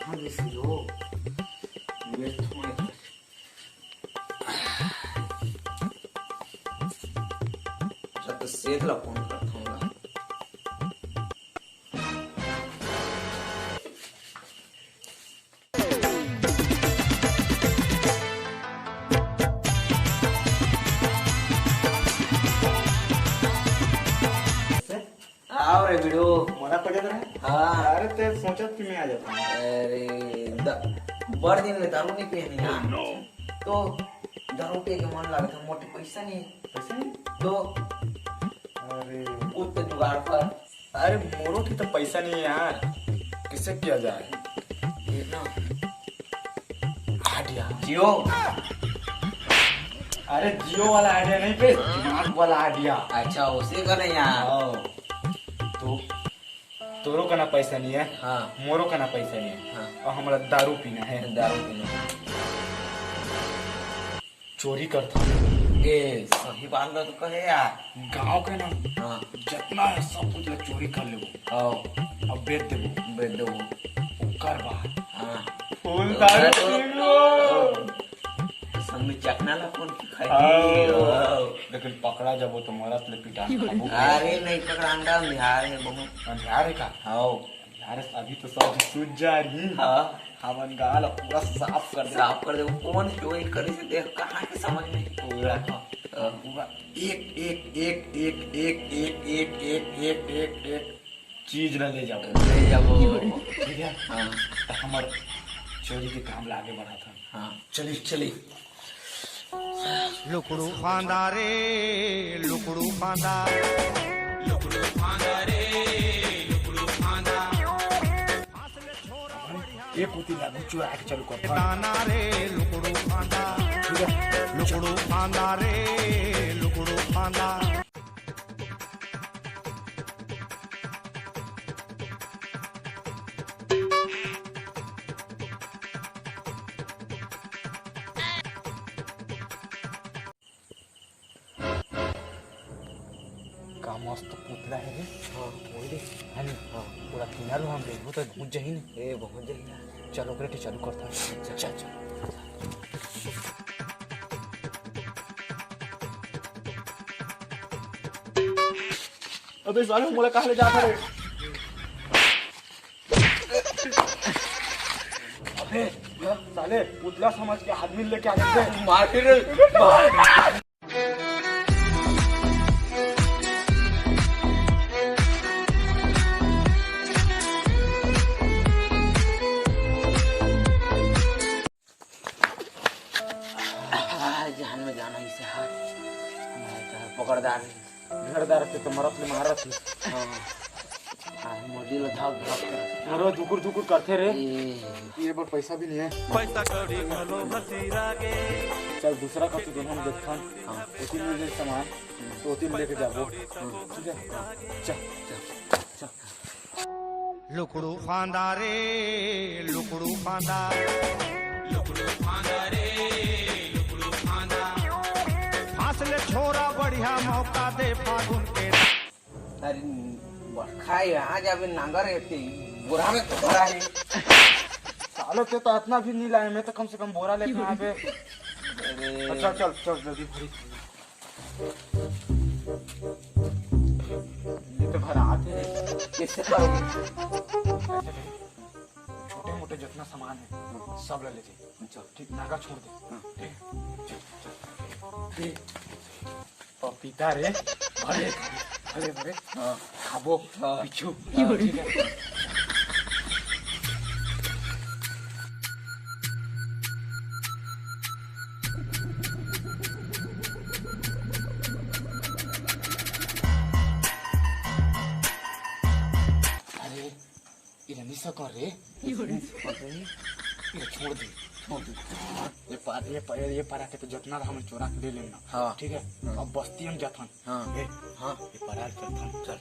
कहाँ गई हो? तो सेठ ला फोन करता हूँ ना। आओ रे वीडियो मना पड़ जाता है। हाँ अरे ते सोचा कि मैं आ जाता हूँ। अरे बड़ दिन में दारू नहीं पियनी ना तो दारू पिए के मन लगा था मोटे पैसा नहीं पैसे नहीं? तो अरे कुछ तो जुगाड़ कर अरे मोरो की तो पैसा नहीं है यार, किससे किया जाए? ये ना आइडिया जियो अरे जियो वाला आइडिया नहीं पे, दिमाग वाला आइडिया। अच्छा उसे करें यार। तो तोरो का ना पैसा नहीं है, हाँ मोरो का ना पैसा नहीं है, हाँ और हमारा दारू पीना है। दारू पीना चोरी करता ए सही बात तो कहे यार। गांव के ना हाँ जितना है सब कुछ ला चोरी कर लेबो आओ अब बेच देबो बेच दो ओकर बाद हाँ फुल दारू पी लो। संग में चखना ला कौन की खाई आओ। लेकिन पकड़ा जब तो मरत ले पिटा खाबो। अरे नहीं पकड़ा अंडा बिहार है बहुत अंधियार है का? आओ यार अभी तो सब सूझ जा रही। हाँ हमन गाल पूरा साफ कर दे। साफ कर दे कौन चोरी करे से देख कहाँ के समझ में पूरा पूरा एक एक एक एक एक एक एक एक एक एक एक चीज न ले जाओ। ले जाओ ठीक है? हाँ तो हमार चोरी के काम ला आगे बढ़ा था। हाँ चली चली। लुकड़ू फांदा रे लुकड़ू फांदा एक कुती लागू चुरा के चालू कर दाना रे लुकड़ू फांदा लुकड़ू फांदा रे लुकड़ू फांदा। का मस्त पुतला है रे। हाँ ओए रे है नी? हाँ पूरा किनारो हम देखबो तो पहुंच जाही ने। ए बहुत जगह चलो करे चालू करता है। चल चल अबे साले मोला कहाँ ले जाता रे? अबे साले पुतला समझ के आदमी लेके आ जाते। मार फिर जान में जाना ही से हाथ पकड़दार घरदार से तो मरत ले मारत ले। हाँ मोदी लो धाव धाव कर मरो धुकुर धुकुर करते रे। ए ये बार पैसा भी नहीं है। पैसा कड़ी घलो भतीरा गे चल दूसरा का तो दोनों में देखता हाँ उसी में ले सामान तो उसी में लेके जाबो। ठीक है चल चल चल। लुकड़ू फांदा रे लुकड़ू फांदा लुकड़ू फांदा रे लुकड़ू फांदा। फासले छोरा बढ़िया मौका दे फागुन के। अरे खाई आज अभी नांगर रहती बुरा में तो भरा है। सालों से तो इतना भी नहीं लाए, मैं तो कम से कम बोरा लेके यहाँ पे। अरे चल चल चल जल्दी भरी। ये तो भरा आते किससे करोगे? छोटे मोटे जितना सामान है सब ले लीजिए। चल ठीक नागा छोड़ दे। ठीक पपीता रे भरे भरे भरे खाबो पिछू। ठीक है निशा कर रे। ये छोड़ दे ये पारा के तो जितना हम चोरा के ले लेना। हाँ ठीक है अब बस्ती हम जाथन। हाँ हाँ ये पारा चलथन। चल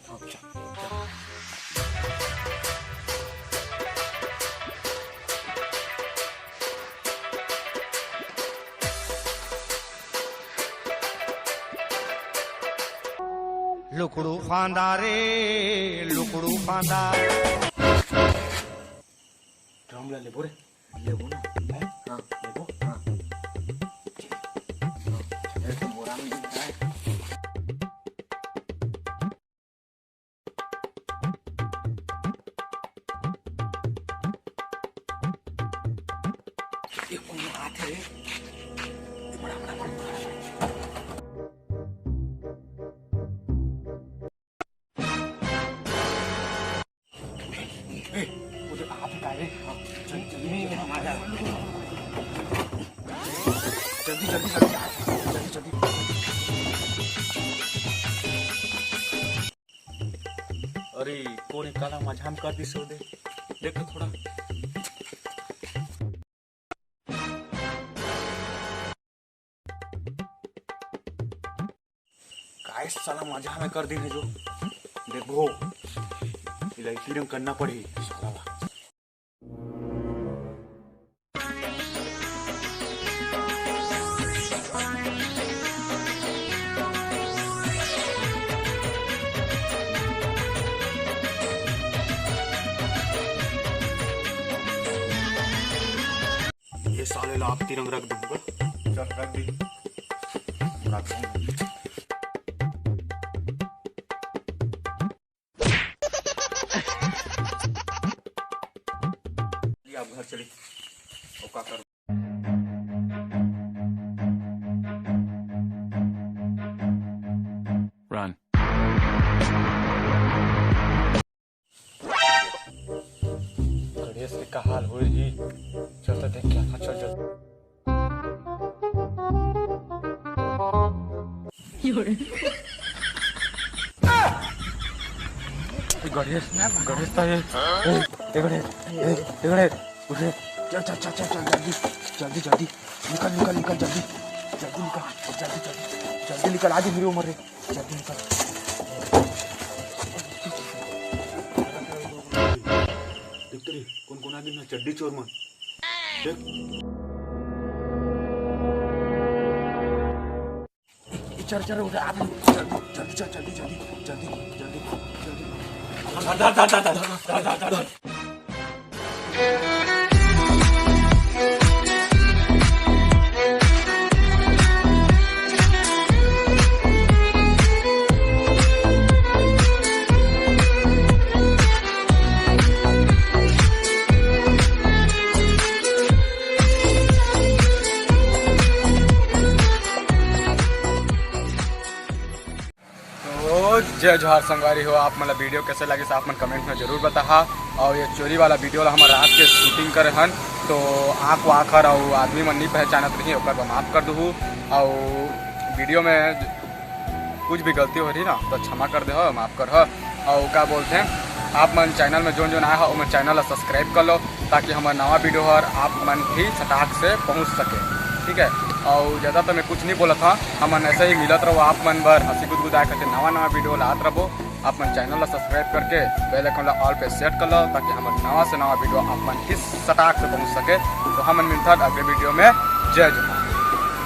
लुकड़ू फांदा रे लुकड़ू फांदा। हमला ले बोरे लेबो ना हैं हाँ लेबो हाँ ये तो बोरा में दिखता है ये कौन हाथ है बड़ा बड़ा बड़ा उधर आप का रे जल्दी हमारा जल्दी जल्दी जल्दी जल्दी अरे कोने काला मजाम कर दी सो दे देखो थोड़ा काय साला मजा में कर दी है जो देखो इलायची रंग करना पड़ी साला ये साले ला आप तिरंग रख दूंगा चल रख दी रख दूंगा आप घर चली और का कर Run. गणेश के का हाल हो रही चलता देख क्या था चल चल गणेश गणेश था ये गणेश गणेश उठे चल चल चल चल चल जल्दी जल्दी जल्दी निकल निकल निकल जल्दी जल्दी निकल जल्दी जल्दी जल्दी निकल आज मेरी उम्र है जल्दी निकल देखते रे कौन कौन आगे ना चड्डी चोर मन देख चल चल उठे आप जल्दी चल जल्दी जल्दी जल्दी जल्दी जल्दी जय जोहार संगवारी हो आप मतलब वीडियो कैसे लगे आप मन कमेंट में जरूर बता और ये चोरी वाला वीडियो हम रात के शूटिंग करे हन तो आँख वाखर और आदमी मन नहीं पहचानत रही ओकर माफ कर दूँ और वीडियो में कुछ भी गलती हो रही ना तो क्षमा कर दे माफ कर और क्या बोलते हैं आप मन चैनल में जो आया हो चैनल सब्सक्राइब कर लो ताकि हमारा नवा वीडियो हर आप मन भी सटाक से पहुँच सके ठीक है और ज़्यादा तो मैं कुछ नहीं बोला था हमन ऐसे ही मिलत रहो आप मन भर हंसी गुदगुदा करके नवा वीडियो लात रहो आप मन चैनल सब्सक्राइब करके बेल आइकन ऑल पे सेट कर लो ताकि हमारे नवा से नवा वीडियो आप मन किस सटाक से पहुँच सके तो हमन मिलता अगले वीडियो में जय जोहार।